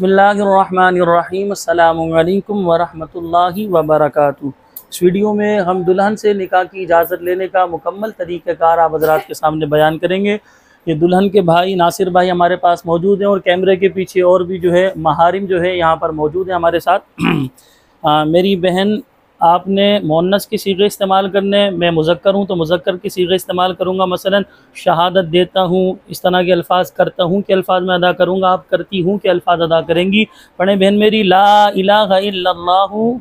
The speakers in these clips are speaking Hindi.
बिस्मिल्लाहिर्रहमानिर्रहीम अस्सलामु अलैकुम वरहमतुल्लाहि वबरकातुहू। इस वीडियो में हम दुल्हन से निकाह की इजाज़त लेने का मुकम्मल तरीक़ाकार आप हज़रात के सामने बयान करेंगे। ये दुल्हन के भाई नासिर भाई हमारे पास मौजूद हैं और कैमरे के पीछे और भी जो है महारिम जो है यहाँ पर मौजूद है हमारे साथ। मेरी बहन, आपने मुअन्नस की सीगे इस्तेमाल करने, मैं मुज़क्कर हूँ तो मुज़क्कर की सीगे इस्तेमाल करूँगा। मसलन शहादत देता हूँ, इस तरह के अल्फाज, करता हूँ के अल्फाज में अदा करूँगा, आप करती हूँ के अल्फाज अदा करेंगी। पढ़ें बहन मेरी, ला इलाहा इल्लल्लाहु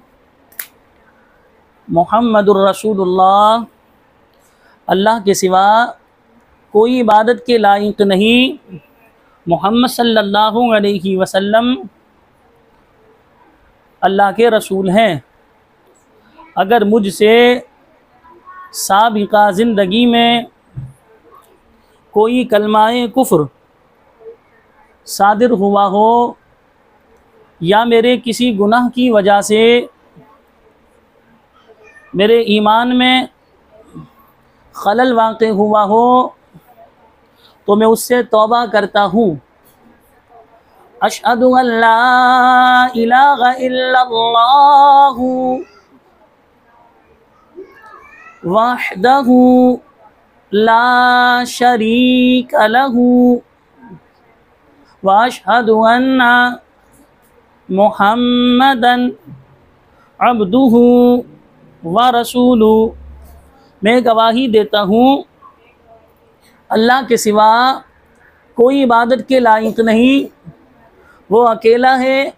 मुहम्मदुर रसूलुल्लाह, अल्लाह के सिवा कोई इबादत के लायक नहीं, मोहम्मद सल्लल्लाहु अलैहि वसल्लम अल्लाह के रसूल हैं। अगर मुझसे साबिक़ा ज़िंदगी में कोई कलमाए कुफ्र सादिर हुआ हो या मेरे किसी गुनाह की वजह से मेरे ईमान में खलल वाक़ हुआ हो तो मैं उससे तौबा करता हूँ। अशहदु अल्ला इलाहा इल्लल्लाहु वहदहु ला शरीक लहू व अशहदु अन्ना मुहम्मदन अब्दुहु व रसूलुहु। मैं गवाही देता हूँ अल्लाह के सिवा कोई इबादत के लायक नहीं, वो अकेला है,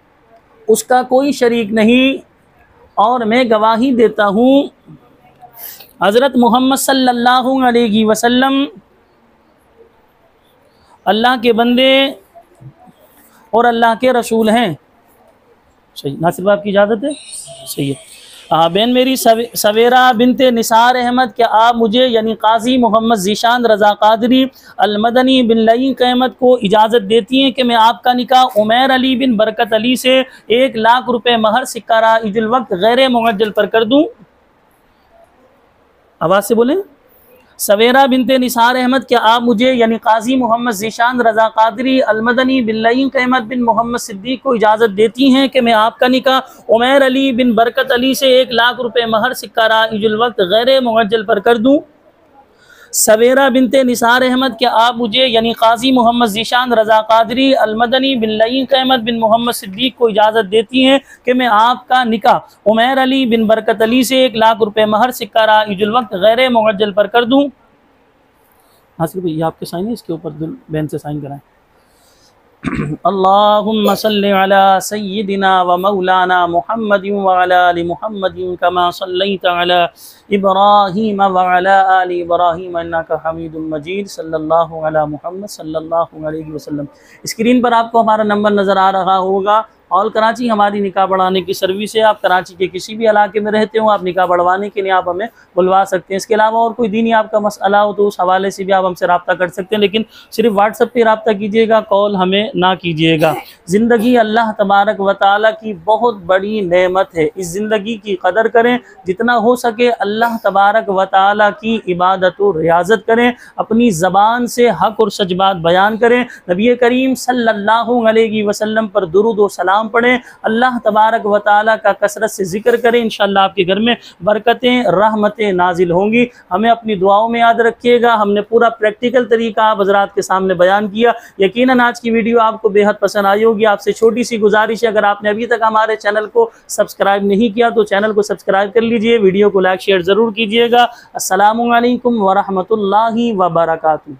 उसका कोई शरीक नहीं। और मैं गवाही देता हूँ हज़रत मोहम्मद सल्लल्लाहु अलैहि वसल्लम अल्लाह के बंदे और अल्लाह के रसूल हैं। सही, नासिर बाब की इजाज़त है? सही है। बहन मेरी सवेरा बिनते निसार अहमद, क्या आप मुझे यानी काजी मोहम्मद ज़ीशान रज़ा कादरी अलमदनी बिन लईक अहमद को इजाज़त देती हैं कि मैं आपका निकाह उमैर अली बिन बरकत अली से 1 लाख रुपए महर सिक्का राइजुल वक्त गैर मुअज्जल पर कर दूँ? आवाज़ से बोलें। सवेरा बिनते निसार अहमद, क्या आप मुझे यानी काजी मोहम्मद ज़ीशान रज़ा कादरी अलमदनी बिन लईक अहमद बिन मोहम्मद सिद्दीक़ को इजाज़त देती हैं कि मैं आपका निकाह उमैर अली बिन बरकत अली से 1 लाख रुपए महर सिक्का राइजुल वक्त गैर मुअज्जल पर कर दूँ? सवेरा बिनते निसार अहमद, क्या आप मुझे यानी काजी मोहम्मद ज़ीशान रज़ा कादरी अलमदनी बिन लईक अहमद बिन मोहम्मद सिद्दीक़ को इजाज़त देती हैं कि मैं आपका निकाह उमैर अली बिन बरकत अली से 1 लाख रुपए महर सिक्का राइजुल वक्त गैर मुअज्जल पर कर दूँ? हासिल भाई, ये आपके साइन है, इसके ऊपर बहन से साइन कराएं। अल्लाहुम्मा सल्लि अला सय्यिदिना व मौलाना मुहम्मदिन व अला आलि मुहम्मदिन कमा सल्लैता अला इब्राहीम व अला आलि इब्राहीम इन्नका हमीदुम मजीद। सल्लल्लाहु अला मुहम्मद सल्लल्लाहु अलैहि वसल्लम। स्क्रीन पर आपको हमारा नंबर नज़र आ रहा होगा। ऑल कराची हमारी निकाह बढ़ाने की सर्विस है। आप कराची के किसी भी इलाके में रहते हो, आप निकाह बढ़वाने के लिए आप हमें बुलवा सकते हैं। इसके अलावा और कोई दीनी आपका मसला हो तो उस हवाले से भी आप हमसे रब्ता कर सकते हैं, लेकिन सिर्फ व्हाट्सएप पे रब्ता कीजिएगा, कॉल हमें ना कीजिएगा। ज़िंदगी अल्लाह तबारक व तआला की बहुत बड़ी नेमत है, इस ज़िंदगी की कदर करें। जितना हो सके अल्लाह तबारक व तआला की इबादत और रियाज़त करें, अपनी ज़बान से हक़ और सच बात बयान करें, नबी करीम सल्लल्लाहु अलैहि वसल्लम पर दुरूद और सलाम पढ़ें, अल्लाह तबारक व तआला का कसरत से जिक्र करें। इंशाअल्लाह आपके घर में बरकतें रहमतें नाजिल होंगी। हमें अपनी दुआओं में याद रखिएगा। हमने पूरा प्रैक्टिकल तरीका आप हज़रात के सामने बयान किया। यकीनन आज की वीडियो आपको बेहद पसंद आई होगी। आपसे छोटी सी गुजारिश है, अगर आपने अभी तक हमारे चैनल को सब्सक्राइब नहीं किया तो चैनल को सब्सक्राइब कर लीजिए, वीडियो को लाइक शेयर ज़रूर कीजिएगा। अस्सलामु अलैकुम व रहमतुल्लाहि व बरकातुहू।